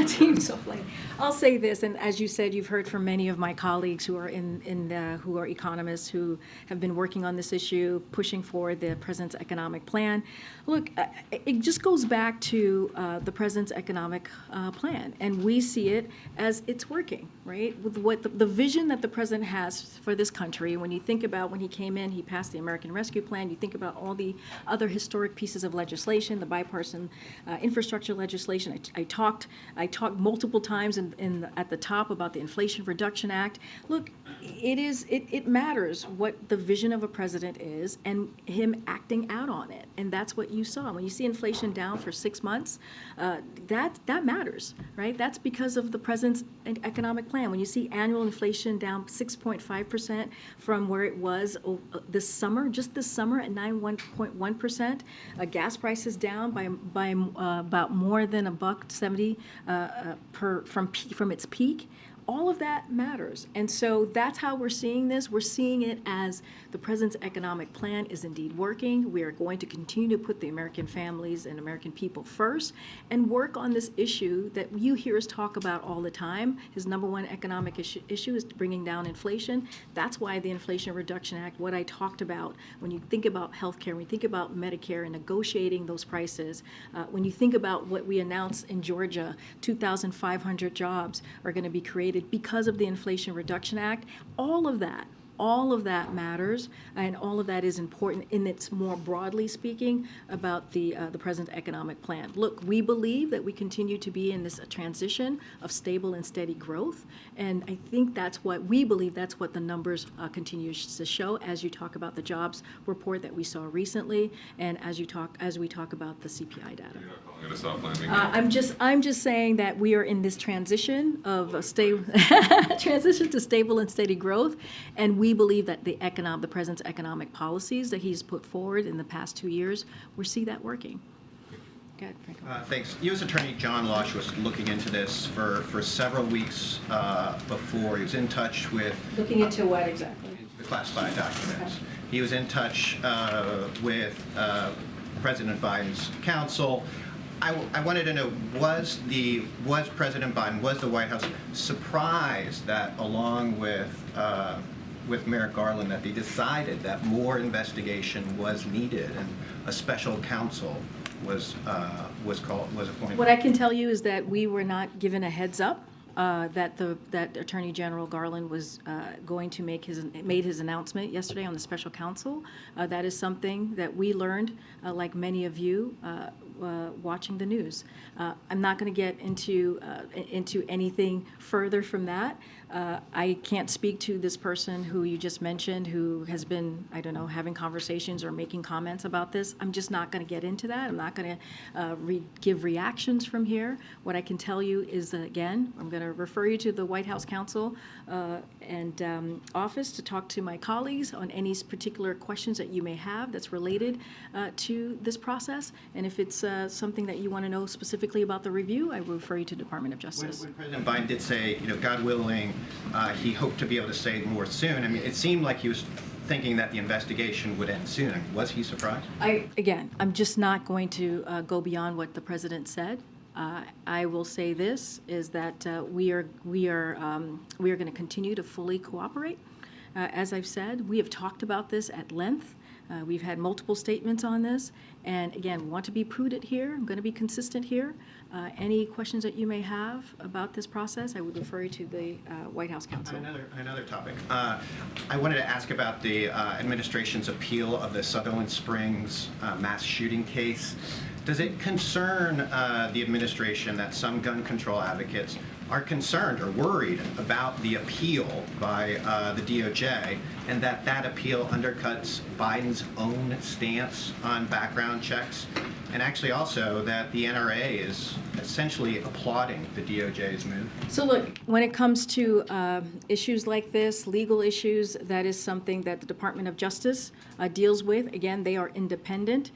Speaker 1: Team soft landing. I'll say this, and as you said, you've heard from many of my colleagues who are who are economists who have been working on this issue, pushing forward the president's economic plan. Look, it just goes back to the president's economic plan, and we see it as it's working, right? With what the vision that the president has for this country. When you think about when he came in, he passed the American Rescue Plan. You think about all the other historic pieces of legislation, the bipartisan infrastructure legislation. I talked multiple times in at the top about the Inflation Reduction Act. Look, it matters what the vision of a president is and him acting out on it. And that's what you saw. When you see inflation down for 6 months, that matters, right? That's because of the president's economic plan. When you see annual inflation down 6.5% from where it was this summer, just this summer at 9.1%, gas prices down by about more than $1.70 from its peak. All of that matters. And so that's how we're seeing this. We're seeing it as the president's economic plan is indeed working. We are going to continue to put the American families and American people first and work on this issue that you hear us talk about all the time. His number one economic issue is bringing down inflation. That's why the Inflation Reduction Act, what I talked about, when you think about healthcare, when you think about Medicare and negotiating those prices, when you think about what we announced in Georgia, 2,500 jobs are going to be created because of the Inflation Reduction Act. All of that matters, and all of that is important in its more broadly speaking about the president's economic plan. Look, we believe that we continue to be in this transition of stable and steady growth, and I think that's what we believe. That's what the numbers continue to show as you talk about the jobs report that we saw recently, and as we talk about the CPI data.
Speaker 14: You're not calling it a soft landing?
Speaker 1: I'm just saying that we are in this transition of a transition to stable and steady growth, and we believe that the president's economic policies that he's put forward in the past 2 years, we see that working. Go ahead, Franco.
Speaker 5: Thanks. U.S. Attorney John Losh was looking into this for several weeks before. He was in touch with...
Speaker 1: Looking into what exactly?
Speaker 5: The classified documents. Okay. He was in touch with President Biden's counsel. I wanted to know, was President Biden, was the White House surprised that along with Merrick Garland that they decided that more investigation was needed and a special counsel was appointed?
Speaker 1: What I can tell you is that we were not given a heads up that Attorney General Garland was going to made his announcement yesterday on the special counsel. That is something that we learned, like many of you, watching the news. I'm not going to get into anything further from that. I can't speak to this person who you just mentioned who has been, I don't know, having conversations or making comments about this. I'm just not going to get into that. I'm not going to give reactions from here. What I can tell you is that, again, I'm going to refer you to the White House counsel and office to talk to my colleagues on any particular questions that you may have that's related to this process. And if it's something that you want to know specifically about the review, I will refer you to the Department of Justice.
Speaker 5: When President Biden did say, God willing, he hoped to be able to say more soon. I mean, it seemed like he was thinking that the investigation would end soon. Was he surprised?
Speaker 1: I'm just not going to go beyond what the president said. I will say this is that we are going to continue to fully cooperate. As I've said, we have talked about this at length. We've had multiple statements on this, and again, we want to be prudent here. I'm going to be consistent here. Any questions that you may have about this process, I would refer you to the White House counsel.
Speaker 5: Another topic. I wanted to ask about the administration's appeal of the Sutherland Springs mass shooting case. Does it concern the administration that some gun control advocates are concerned or worried about the appeal by the DOJ and that appeal undercuts Biden's own stance on background checks, and actually also that the NRA is essentially applauding the DOJ's move?
Speaker 1: So look, when it comes to issues like this, legal issues, that is something that the Department of Justice deals with. Again, they are independent,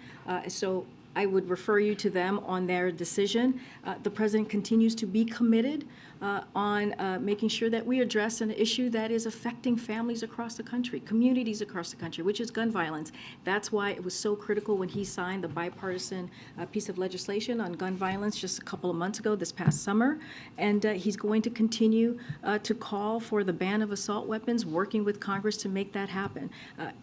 Speaker 1: so I would refer you to them on their decision. The president continues to be committed on making sure that we address an issue that is affecting families across the country, communities across the country, which is gun violence. That's why it was so critical when he signed the bipartisan piece of legislation on gun violence just a couple of months ago, this past summer. And he's going to continue to call for the ban of assault weapons, working with Congress to make that happen.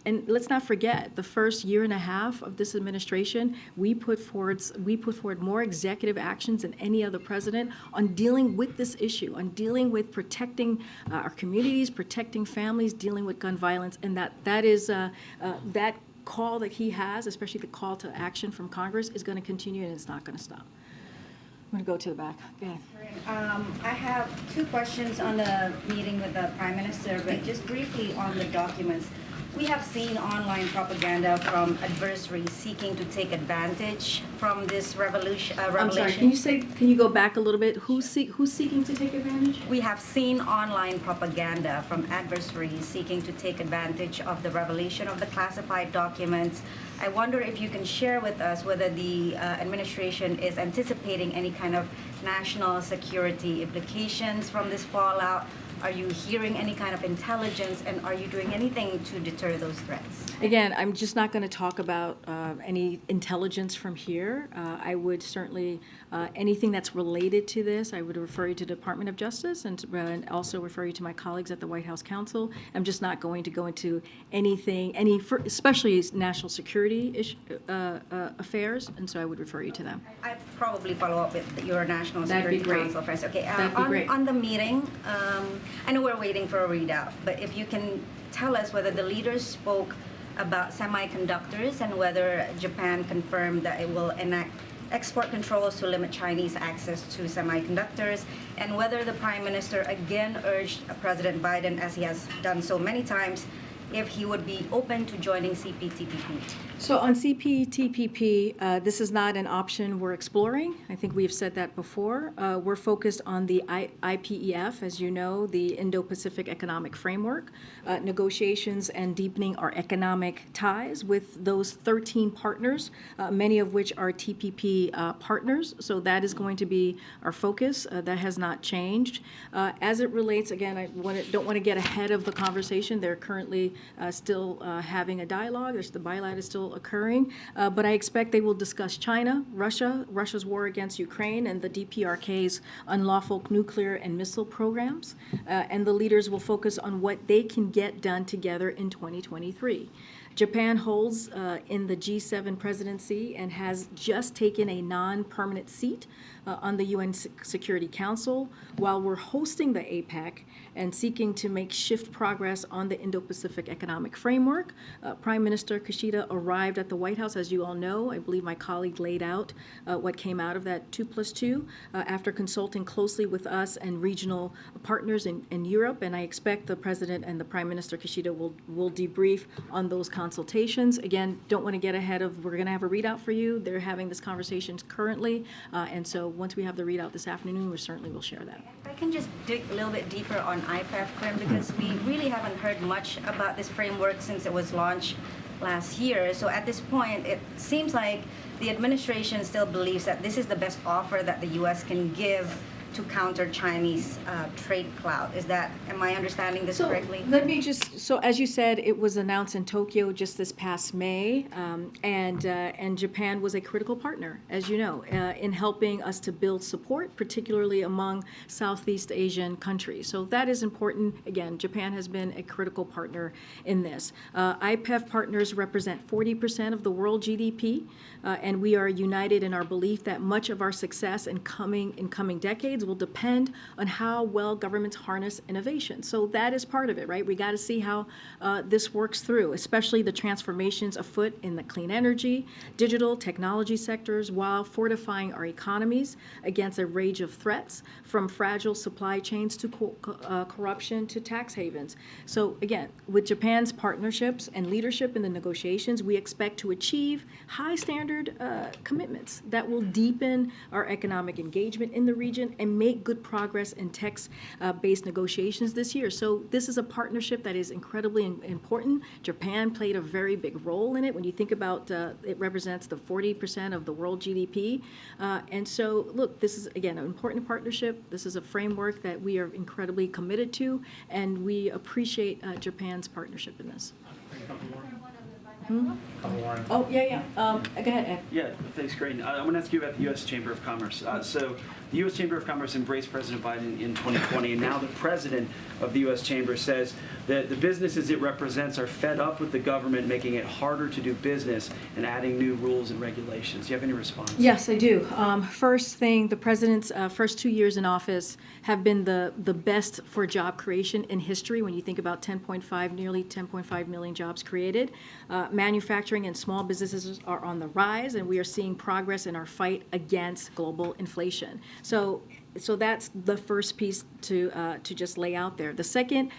Speaker 1: And let's not forget, the first year and a half of this administration, we put forward more executive actions than any other president on dealing with this issue, on dealing with protecting our communities, protecting families, dealing with gun violence, and that is that call that he has, especially the call to action from Congress, is going to continue and it's not going to stop. I'm going to go to the back. Go ahead.
Speaker 15: I have two questions on the meeting with the Prime Minister, but just briefly on the documents. We have seen online propaganda from adversaries seeking to take advantage from this revelation.
Speaker 1: I'm sorry, can you go back a little bit? Who's seeking to take advantage?
Speaker 15: We have seen online propaganda from adversaries seeking to take advantage of the revelation of the classified documents. I wonder if you can share with us whether the administration is anticipating any kind of national security implications from this fallout. Are you hearing any kind of intelligence, and are you doing anything to deter those threats?
Speaker 1: Again, I'm just not going to talk about any intelligence from here. I would certainly, anything that's related to this, I would refer you to the Department of Justice and also refer you to my colleagues at the White House Counsel. I'm just not going to go into anything, especially national security affairs, and so I would refer you to them.
Speaker 15: I'd probably follow up with your National
Speaker 1: That'd be
Speaker 15: Security
Speaker 1: great.
Speaker 15: Council first. Okay,
Speaker 1: That'd be great.
Speaker 15: on the meeting, I know we're waiting for a readout, but if you can tell us whether the leaders spoke about semiconductors and whether Japan confirmed that it will enact export controls to limit Chinese access to semiconductors, and whether the Prime Minister again urged President Biden, as he has done so many times, if he would be open to joining CPTPP.
Speaker 1: So on CPTPP, this is not an option we're exploring. I think we've said that before. We're focused on the IPEF, as you know, the Indo-Pacific Economic Framework, negotiations and deepening our economic ties with those 13 partners, many of which are TPP partners. So that is going to be our focus. That has not changed. As it relates, again, I don't want to get ahead of the conversation. They're currently still having a dialogue. The bilat is still occurring, but I expect they will discuss China, Russia's war against Ukraine, and the DPRK's unlawful nuclear and missile programs, and the leaders will focus on what they can get done together in 2023. Japan holds in the G7 presidency and has just taken a non-permanent seat on the UN Security Council, while we're hosting the APEC and seeking to make shift progress on the Indo-Pacific Economic Framework. Prime Minister Kishida arrived at the White House, as you all know. I believe my colleague laid out what came out of that 2+2 after consulting closely with us and regional partners in Europe, and I expect the President and the Prime Minister Kishida will debrief on those consultations. Again, don't want to get ahead of, we're going to have a readout for you. They're having this conversation currently, and so once we have the readout this afternoon, we certainly will share that.
Speaker 15: I can just dig a little bit deeper on IPEF, because we really haven't heard much about this framework since it was launched last year. So at this point, it seems like the administration still believes that this is the best offer that the U.S. can give to counter Chinese trade clout. Am I understanding this correctly?
Speaker 1: So as you said, it was announced in Tokyo just this past May, and Japan was a critical partner, as you know, in helping us to build support, particularly among Southeast Asian countries. So that is important. Again, Japan has been a critical partner in this. IPEF partners represent 40% of the world GDP, and we are united in our belief that much of our success in coming decades will depend on how well governments harness innovation. So that is part of it, right? We got to see how this works through, especially the transformations afoot in the clean energy, digital technology sectors, while fortifying our economies against a range of threats, from fragile supply chains to corruption to tax havens. So again, with Japan's partnerships and leadership in the negotiations, we expect to achieve high standard commitments that will deepen our economic engagement in the region and make good progress in text-based negotiations this year. So this is a partnership that is incredibly important. Japan played a very big role in it. When you think about it represents the 40% of the world GDP. And so, look, this is, again, an important partnership. This is a framework that we are incredibly committed to, and we appreciate Japan's partnership in this. Oh, yeah. Go ahead, Ed.
Speaker 16: Yeah, thanks, Karine. I want to ask you about the U.S. Chamber of Commerce. So The U.S. Chamber of Commerce embraced President Biden in 2020, and now the president of the U.S. Chamber says that the businesses it represents are fed up with the government making it harder to do business and adding new rules and regulations. Do you have any response?
Speaker 1: Yes, I do. First thing, the president's first 2 years in office have been the best for job creation in history when you think about nearly 10.5 million jobs created. Manufacturing and small businesses are on the rise, and we are seeing progress in our fight against global inflation. So that's the first piece to just lay out there. The second,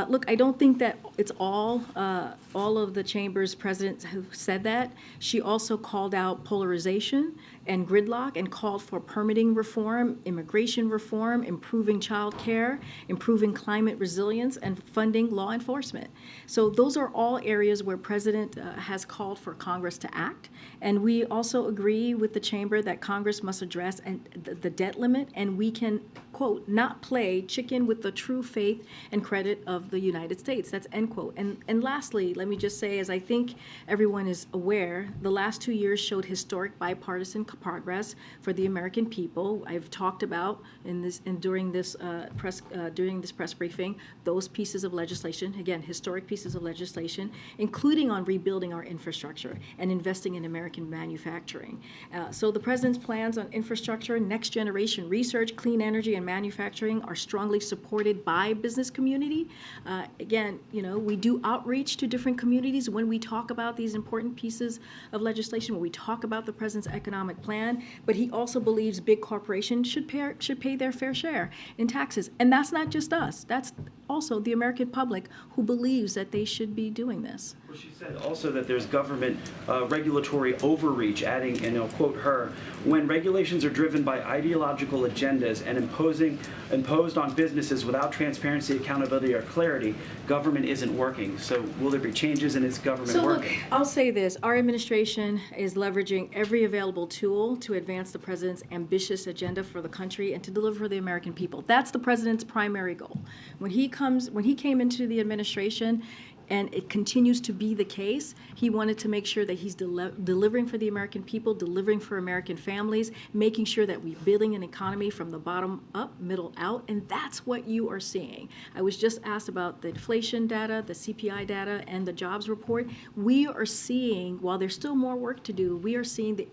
Speaker 1: look, I don't think that it's all of the Chamber's presidents who said that. She also called out polarization and gridlock and called for permitting reform, immigration reform, improving child care, improving climate resilience, and funding law enforcement. So those are all areas where President has called for Congress to act. And we also agree with the Chamber that Congress must address the debt limit, and we can, quote, not play chicken with the true faith and credit of the United States. That's end quote. And lastly, let me just say, as I think everyone is aware, the last 2 years showed historic bipartisan progress for the American people. I've talked about during this press briefing those pieces of legislation, again, historic pieces of legislation, including on rebuilding our infrastructure and investing in American manufacturing. So the president's plans on infrastructure, next generation research, clean energy, and manufacturing are strongly supported by business community. Again, we do outreach to different communities when we talk about these important pieces of legislation, when we talk about the president's economic plan, but he also believes big corporations should pay their fair share in taxes. And that's not just us. That's also the American public who believes that they should be doing this.
Speaker 16: Well, she said also that there's government regulatory overreach, adding, and I'll quote her, when regulations are driven by ideological agendas and imposed on businesses without transparency, accountability, or clarity, government isn't working. So will there be changes in its government working?
Speaker 1: Look, I'll say this. Our administration is leveraging every available tool to advance the president's ambitious agenda for the country and to deliver for the American people. That's the president's primary goal. When he came into the administration, and it continues to be the case, he wanted to make sure that he's delivering for the American people, delivering for American families, making sure that we're building an economy from the bottom up, middle out, and that's what you are seeing. I was just asked about the inflation data, the CPI data, and the jobs report. We are seeing, while there's still more work to do, we are seeing the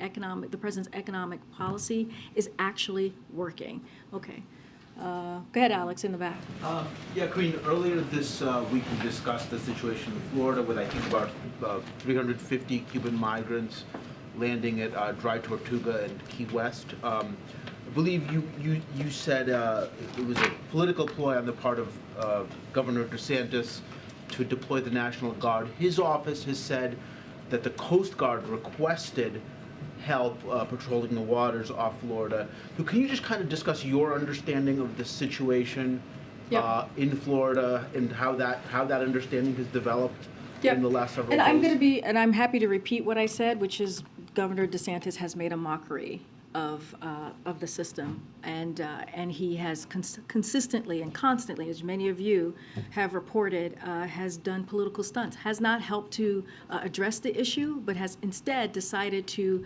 Speaker 1: president's economic policy is actually working. Okay. Go ahead, Alex, in the back.
Speaker 17: Yeah, Karine, earlier this week we discussed the situation in Florida with, I think, about 350 Cuban migrants landing at Dry Tortuga and Key West. I believe you said it was a political ploy on the part of Governor DeSantis to deploy the National Guard. His office has said that the Coast Guard requested help patrolling the waters off Florida. So can you just kind of discuss your understanding of the situation in Florida and how that understanding has developed in the last several days?
Speaker 1: I'm happy to repeat what I said, which is Governor DeSantis has made a mockery of the system, and he has consistently and constantly, as many of you have reported, has done political stunts, has not helped to address the issue, but has instead decided to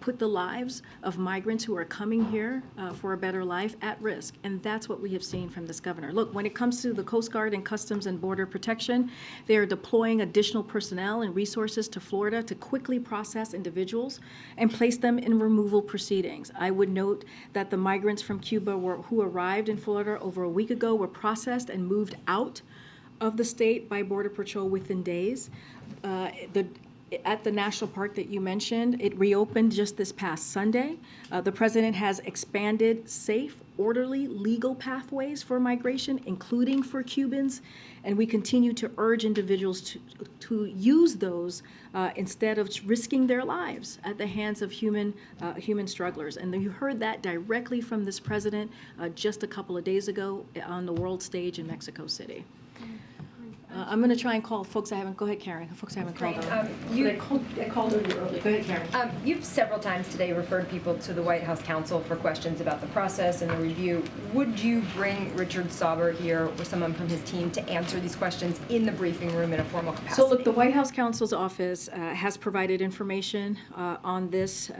Speaker 1: put the lives of migrants who are coming here for a better life at risk, and that's what we have seen from this governor. Look, when it comes to the Coast Guard and Customs and Border Protection, they are deploying additional personnel and resources to Florida to quickly process individuals and place them in removal proceedings. I would note that the migrants from Cuba who arrived in Florida over a week ago were processed and moved out of the state by Border Patrol within days. At the national park that you mentioned, it reopened just this past Sunday. The president has expanded safe, orderly, legal pathways for migration, including for Cubans, and we continue to urge individuals to use those instead of risking their lives at the hands of human strugglers. And you heard that directly from this president just a couple of days ago on the world stage in Mexico City. I'm going to try and call folks I haven't. Go ahead, Karen. Folks I haven't called. I called earlier. Go ahead, Karen.
Speaker 18: You've several times today referred people to the White House counsel for questions about the process and the review. Would you bring Richard Sauber here or someone from his team to answer these questions in the briefing room in a formal capacity?
Speaker 1: So look, the White House counsel's office has provided information on this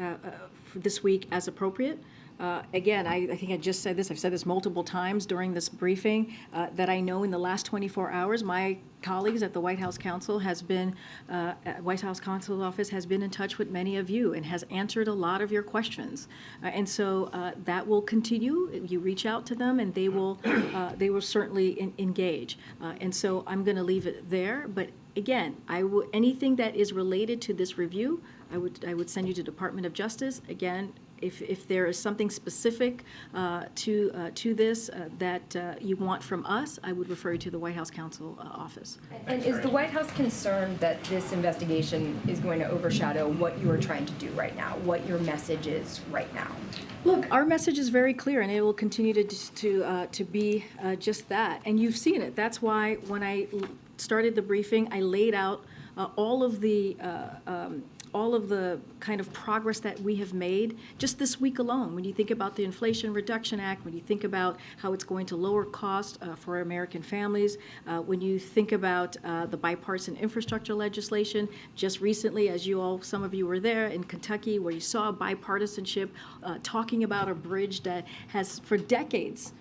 Speaker 1: week as appropriate. Again, I think I just said this, I've said this multiple times during this briefing, that I know in the last 24 hours, my colleagues at the White House Council White House Council office has been in touch with many of you and has answered a lot of your questions. And so that will continue. You reach out to them and they will certainly engage. And so I'm going to leave it there. But again, anything that is related to this review, I would send you to Department of Justice. Again, if there is something specific to this that you want from us, I would refer you to the White House Counsel office.
Speaker 18: And is the White House concerned that this investigation is going to overshadow what you are trying to do right now, what your message is right now?
Speaker 1: Look, our message is very clear, and it will continue to be just that. And you've seen it. That's why when I started the briefing, I laid out all of the kind of progress that we have made just this week alone. When you think about the Inflation Reduction Act, when you think about how it's going to lower costs for American families, when you think about the bipartisan infrastructure legislation, just recently, as some of you were there in Kentucky, where you saw bipartisanship talking about a bridge that has, for decades,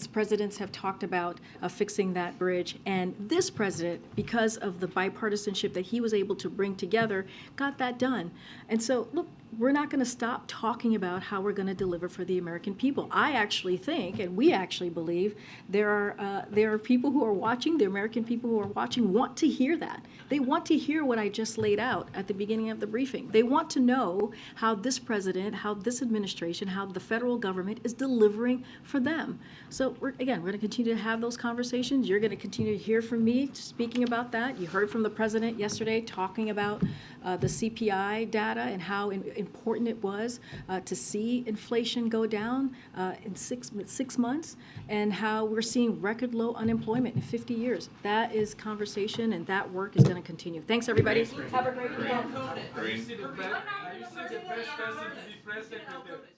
Speaker 1: presidents have talked about fixing that bridge. And this president, because of the bipartisanship that he was able to bring together, got that done. And so, look, we're not going to stop talking about how we're going to deliver for the American people. I actually think, and we actually believe, there are people who are watching, the American people who are watching want to hear that. They want to hear what I just laid out at the beginning of the briefing. They want to know how this president, how this administration, how the federal government is delivering for them. So we're going to continue to have those conversations. You're going to continue to hear from me speaking about that. You heard from the president yesterday talking about the CPI data and how important it was to see inflation go down in six months, and how we're seeing record low unemployment in 50 years. That is conversation, and that work is going to continue. Thanks, everybody. Have a great weekend.
Speaker 10: Are you the best person to be president with the